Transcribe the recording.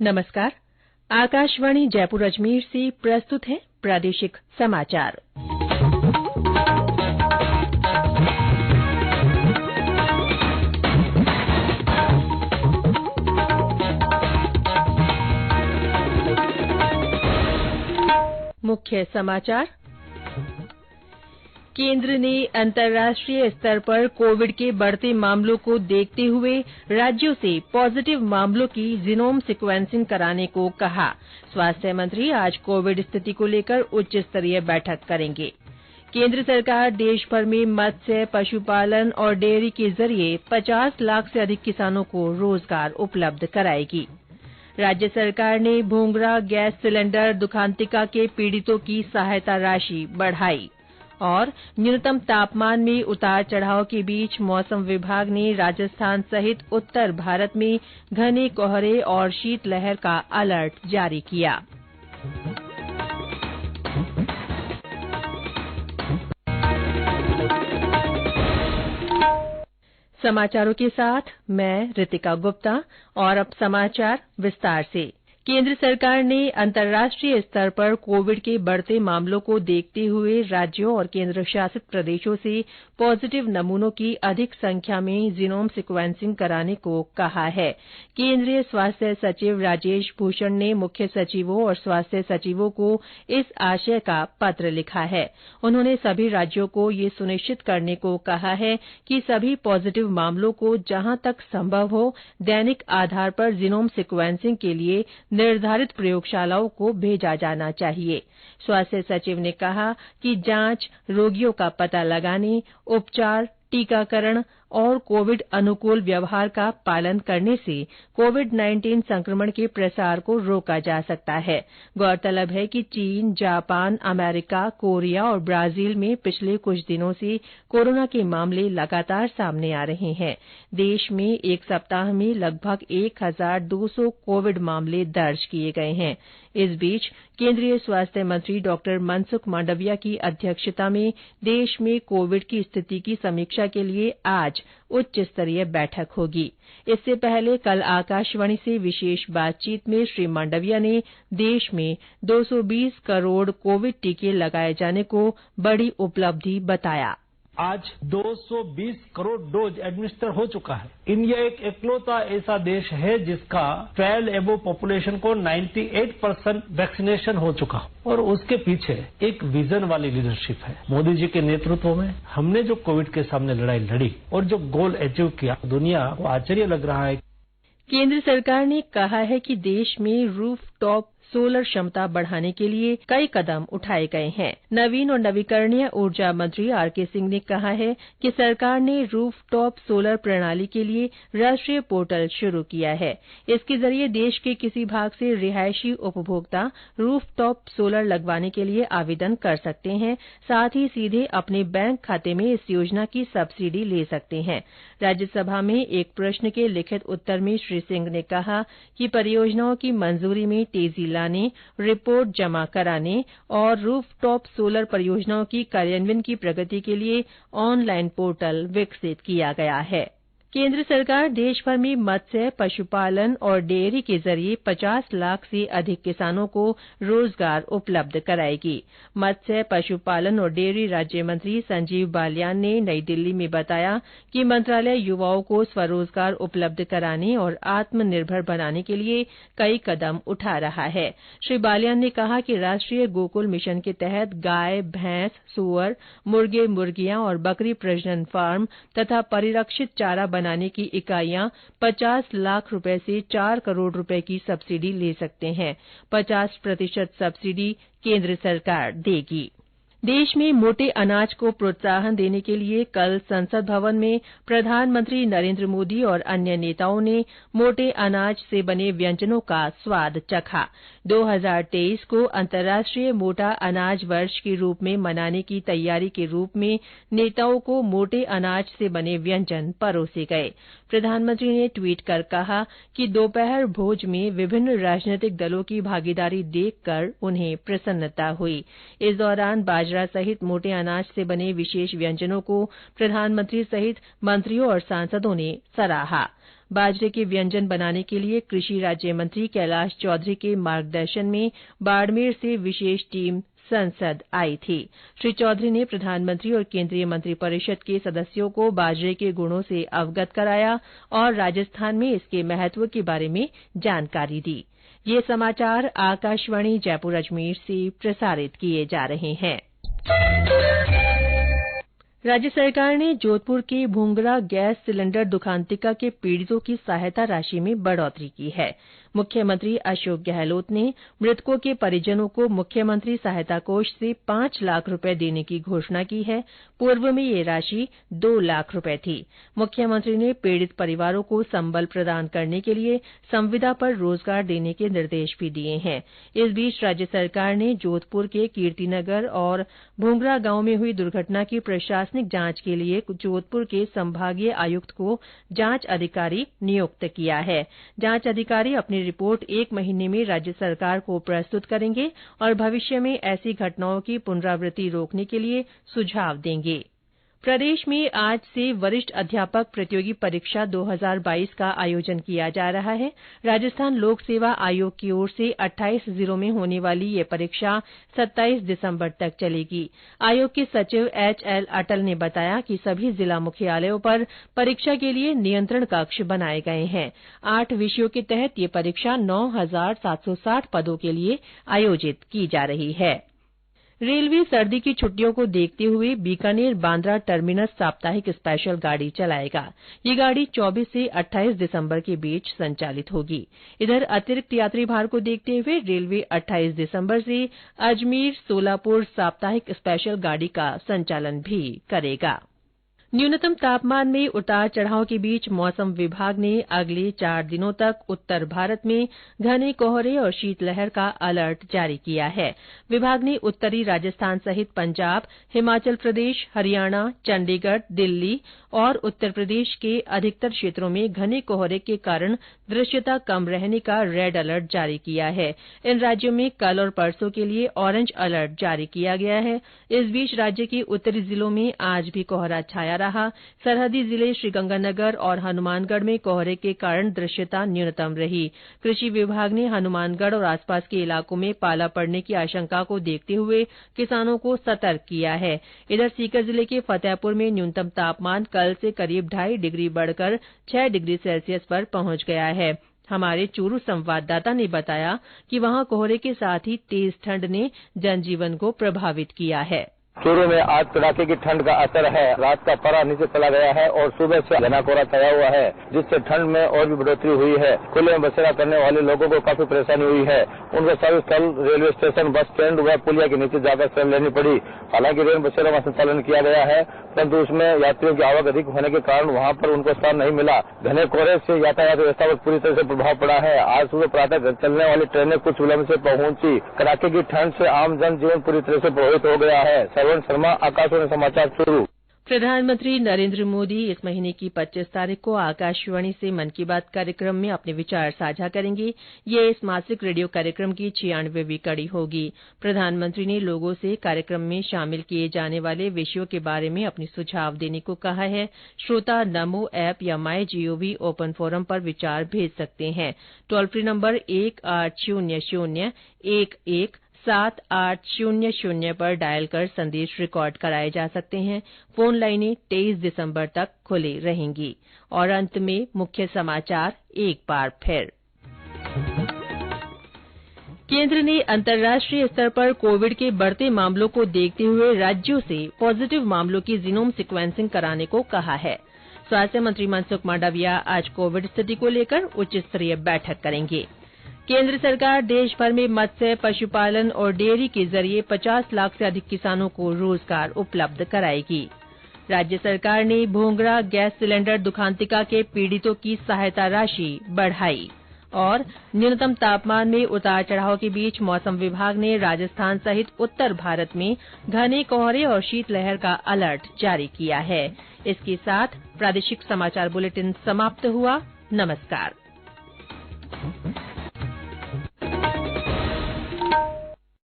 नमस्कार। आकाशवाणी जयपुर अजमेर से प्रस्तुत है प्रादेशिक समाचार। मुख्य समाचार। केंद्र ने अंतर्राष्ट्रीय स्तर पर कोविड के बढ़ते मामलों को देखते हुए राज्यों से पॉजिटिव मामलों की जीनोम सीक्वेंसिंग कराने को कहा। स्वास्थ्य मंत्री आज कोविड स्थिति को लेकर उच्च स्तरीय बैठक करेंगे। केंद्र सरकार देश भर में मत्स्य, पशुपालन और डेयरी के जरिए 50 लाख से अधिक किसानों को रोजगार उपलब्ध कराएगी। राज्य सरकार ने भूंगरा गैस सिलेंडर दुखांतिका के पीड़ितों की सहायता राशि बढ़ाई। और न्यूनतम तापमान में उतार चढ़ाव के बीच मौसम विभाग ने राजस्थान सहित उत्तर भारत में घने कोहरे और शीतलहर का अलर्ट जारी किया। समाचारों के साथ मैं रितिका गुप्ता। और अब समाचार विस्तार से। केंद्र सरकार ने अंतर्राष्ट्रीय स्तर पर कोविड के बढ़ते मामलों को देखते हुए राज्यों और केंद्र शासित प्रदेशों से पॉजिटिव नमूनों की अधिक संख्या में जीनोम सीक्वेंसिंग कराने को कहा है। केंद्रीय स्वास्थ्य सचिव राजेश भूषण ने मुख्य सचिवों और स्वास्थ्य सचिवों को इस आशय का पत्र लिखा है। उन्होंने सभी राज्यों को यह सुनिश्चित करने को कहा है कि सभी पॉजिटिव मामलों को जहां तक संभव हो दैनिक आधार पर जीनोम सीक्वेंसिंग के लिए निर्धारित प्रयोगशालाओं को भेजा जाना चाहिए। स्वास्थ्य सचिव ने कहा कि जांच, रोगियों का पता लगाने, उपचार, टीकाकरण और कोविड अनुकूल व्यवहार का पालन करने से कोविड-19 संक्रमण के प्रसार को रोका जा सकता है। गौरतलब है कि चीन, जापान, अमेरिका, कोरिया और ब्राजील में पिछले कुछ दिनों से कोरोना के मामले लगातार सामने आ रहे हैं। देश में एक सप्ताह में लगभग 1200 कोविड मामले दर्ज किए गए हैं। इस बीच केंद्रीय स्वास्थ्य मंत्री डॉ मनसुख मांडविया की अध्यक्षता में देश में कोविड की स्थिति की समीक्षा के लिए आज उच्च स्तरीय बैठक होगी। इससे पहले कल आकाशवाणी से विशेष बातचीत में श्री मांडविया ने देश में 220 करोड़ कोविड टीके लगाए जाने को बड़ी उपलब्धि बताया। आज 220 करोड़ डोज एडमिनिस्टर हो चुका है। इंडिया एक इकलौता ऐसा देश है जिसका 12 एबो पॉपुलेशन को 98% वैक्सीनेशन हो चुका और उसके पीछे एक विजन वाली लीडरशिप है। मोदी जी के नेतृत्व में हमने जो कोविड के सामने लड़ाई लड़ी और जो गोल अचीव किया, दुनिया को आश्चर्य लग रहा है। केंद्र सरकार ने कहा है कि देश में रूफ टॉप सोलर क्षमता बढ़ाने के लिए कई कदम उठाए गए हैं। नवीन और नवीकरणीय ऊर्जा मंत्री आरके सिंह ने कहा है कि सरकार ने रूफ टॉप सोलर प्रणाली के लिए राष्ट्रीय पोर्टल शुरू किया है। इसके जरिए देश के किसी भाग से रिहायशी उपभोक्ता रूफ टॉप सोलर लगवाने के लिए आवेदन कर सकते हैं। साथ ही सीधे अपने बैंक खाते में इस योजना की सब्सिडी ले सकते हैं। राज्यसभा में एक प्रश्न के लिखित उत्तर में श्री सिंह ने कहा कि परियोजनाओं की मंजूरी में तेजी लाने, रिपोर्ट जमा कराने और रूफटॉप सोलर परियोजनाओं की कार्यान्वयन की प्रगति के लिए ऑनलाइन पोर्टल विकसित किया गया है। केंद्र सरकार देश भर में मत्स्य, पशुपालन और डेयरी के जरिए 50 लाख से अधिक किसानों को रोजगार उपलब्ध कराएगी। मत्स्य, पशुपालन और डेयरी राज्य मंत्री संजीव बालियान ने नई दिल्ली में बताया कि मंत्रालय युवाओं को स्वरोजगार उपलब्ध कराने और आत्मनिर्भर बनाने के लिए कई कदम उठा रहा है। श्री बालियान ने कहा कि राष्ट्रीय गोकुल मिशन के तहत गाय, भैंस, सुअर, मुर्गे, मुर्गियां और बकरी प्रजनन फार्म तथा परिरक्षित चारा बनाने की इकाइयां 50 लाख रुपए से 4 करोड़ रुपए की सब्सिडी ले सकते हैं। 50% सब्सिडी केंद्र सरकार देगी। देश में मोटे अनाज को प्रोत्साहन देने के लिए कल संसद भवन में प्रधानमंत्री नरेंद्र मोदी और अन्य नेताओं ने मोटे अनाज से बने व्यंजनों का स्वाद चखा। 2023 को अंतर्राष्ट्रीय मोटा अनाज वर्ष के रूप में मनाने की तैयारी के रूप में नेताओं को मोटे अनाज से बने व्यंजन परोसे गए। प्रधानमंत्री ने ट्वीट कर कहा कि दोपहर भोज में विभिन्न राजनीतिक दलों की भागीदारी देखकर उन्हें प्रसन्नता हुई। इस दौरान बाजरा सहित मोटे अनाज से बने विशेष व्यंजनों को प्रधानमंत्री सहित मंत्रियों और सांसदों ने सराहा। बाजरे के व्यंजन बनाने के लिए कृषि राज्य मंत्री कैलाश चौधरी के मार्गदर्शन में बाड़मेर से विशेष टीम संसद आई थी। श्री चौधरी ने प्रधानमंत्री और केंद्रीय मंत्रिपरिषद के सदस्यों को बाजरे के गुणों से अवगत कराया और राजस्थान में इसके महत्व के बारे में जानकारी दी। ये समाचार आकाशवाणी जयपुर अजमेर से प्रसारित किए जा रहे हैं। राज्य सरकार ने जोधपुर के भूंगरा गैस सिलेंडर दुखांतिका के पीड़ितों की सहायता राशि में बढ़ोतरी की है। मुख्यमंत्री अशोक गहलोत ने मृतकों के परिजनों को मुख्यमंत्री सहायता कोष से 5 लाख रुपए देने की घोषणा की है। पूर्व में ये राशि 2 लाख रुपए थी। मुख्यमंत्री ने पीड़ित परिवारों को संबल प्रदान करने के लिए संविदा पर रोजगार देने के निर्देश भी दिए हैं। इस बीच राज्य सरकार ने जोधपुर के कीर्तिनगर और भूंगरा गांव में हुई दुर्घटना की प्रशासनिक जांच के लिए जोधपुर के संभागीय आयुक्त को जांच अधिकारी नियुक्त किया है। जांच अधिकारी अपनी रिपोर्ट 1 महीने में राज्य सरकार को प्रस्तुत करेंगे और भविष्य में ऐसी घटनाओं की पुनरावृत्ति रोकने के लिए सुझाव देंगे। प्रदेश में आज से वरिष्ठ अध्यापक प्रतियोगी परीक्षा 2022 का आयोजन किया जा रहा है। राजस्थान लोक सेवा आयोग की ओर से 28 जिलों में होने वाली ये परीक्षा 27 दिसंबर तक चलेगी। आयोग के सचिव HL अटल ने बताया कि सभी जिला मुख्यालयों पर परीक्षा के लिए नियंत्रण कक्ष बनाए गए हैं। 8 विषयों के तहत ये परीक्षा 9,760 पदों के लिए आयोजित की जा रही है। रेलवे सर्दी की छुट्टियों को देखते हुए बीकानेर बांद्रा टर्मिनस साप्ताहिक स्पेशल गाड़ी चलाएगा। ये गाड़ी 24 से 28 दिसंबर के बीच संचालित होगी। इधर अतिरिक्त यात्री भार को देखते हुए रेलवे 28 दिसंबर से अजमेर सोलापुर साप्ताहिक स्पेशल गाड़ी का संचालन भी करेगा। न्यूनतम तापमान में उतार चढ़ाव के बीच मौसम विभाग ने अगले 4 दिनों तक उत्तर भारत में घने कोहरे और शीतलहर का अलर्ट जारी किया है। विभाग ने उत्तरी राजस्थान सहित पंजाब, हिमाचल प्रदेश, हरियाणा, चंडीगढ़, दिल्ली और उत्तर प्रदेश के अधिकतर क्षेत्रों में घने कोहरे के कारण दृश्यता कम रहने का रेड अलर्ट जारी किया है। इन राज्यों में कल और परसों के लिए ऑरेंज अलर्ट जारी किया गया है। इस बीच राज्य के उत्तरी जिलों में आज भी कोहरा छाया रहा। सरहदी जिले श्रीगंगानगर और हनुमानगढ़ में कोहरे के कारण दृश्यता न्यूनतम रही। कृषि विभाग ने हनुमानगढ़ और आसपास के इलाकों में पाला पड़ने की आशंका को देखते हुए किसानों को सतर्क किया है। इधर सीकर जिले के फतेहपुर में न्यूनतम तापमान कल से करीब 2.5 डिग्री बढ़कर 6 डिग्री सेल्सियस पर पहुंच गया है। हमारे चूरू संवाददाता ने बताया कि वहां कोहरे के साथ ही तेज ठंड ने जनजीवन को प्रभावित किया है। चूरू में आज कड़ाके की ठंड का असर है। रात का पारा नीचे चला गया है और सुबह से घना कोहरा छाया हुआ है, जिससे ठंड में और भी बढ़ोतरी हुई है। खुले में बसेरा करने वाले लोगों को काफी परेशानी हुई है। उनको सभी स्थल रेलवे स्टेशन, बस स्टैंड व पुलिया के नीचे जाकर शरण लेनी पड़ी। हालांकि रेल बसेरों का संचालन किया गया है, परंतु उसमें यात्रियों की आवक अधिक होने के कारण वहां पर उनको स्थान नहीं मिला। घने कोहरे से यातायात व्यवस्था पर पूरी तरह से प्रभाव पड़ा है। आज सुबह प्रातः चलने वाली ट्रेनें कुछ विलंब से पहुंची। कड़ाके की ठंड से आम जनजीवन पूरी तरह से प्रभावित हो गया है। शर्मा, आकाशवाणी समाचार चूरू। प्रधानमंत्री नरेंद्र मोदी इस महीने की 25 तारीख को आकाशवाणी से मन की बात कार्यक्रम में अपने विचार साझा करेंगे। ये इस मासिक रेडियो कार्यक्रम की 96वीं कड़ी होगी। प्रधानमंत्री ने लोगों से कार्यक्रम में शामिल किए जाने वाले विषयों के बारे में अपने सुझाव देने को कहा है। श्रोता नमो ऐप या माई जीओवी ओपन फोरम पर विचार भेज सकते हैं। टोल फ्री नंबर 1800-11-7800 पर डायल कर संदेश रिकॉर्ड कराए जा सकते हैं। फोन लाइनें 23 दिसंबर तक खुली रहेंगी। और अंत में मुख्य समाचार एक बार फिर। केंद्र ने अंतर्राष्ट्रीय स्तर पर कोविड के बढ़ते मामलों को देखते हुए राज्यों से पॉजिटिव मामलों की जीनोम सीक्वेंसिंग कराने को कहा है। स्वास्थ्य मंत्री मनसुख मांडविया आज कोविड स्थिति को लेकर उच्च स्तरीय बैठक करेंगे। केंद्र सरकार देश भर में मत्स्य, पशुपालन और डेयरी के जरिए 50 लाख से अधिक किसानों को रोजगार उपलब्ध कराएगी। राज्य सरकार ने भोंगरा गैस सिलेंडर दुखांतिका के पीड़ितों की सहायता राशि बढ़ाई। और न्यूनतम तापमान में उतार चढ़ाव के बीच मौसम विभाग ने राजस्थान सहित उत्तर भारत में घने कोहरे और शीतलहर का अलर्ट जारी किया है। इसके साथ प्रादेशिक समाचार बुलेटिन समाप्त हुआ। नमस्कार।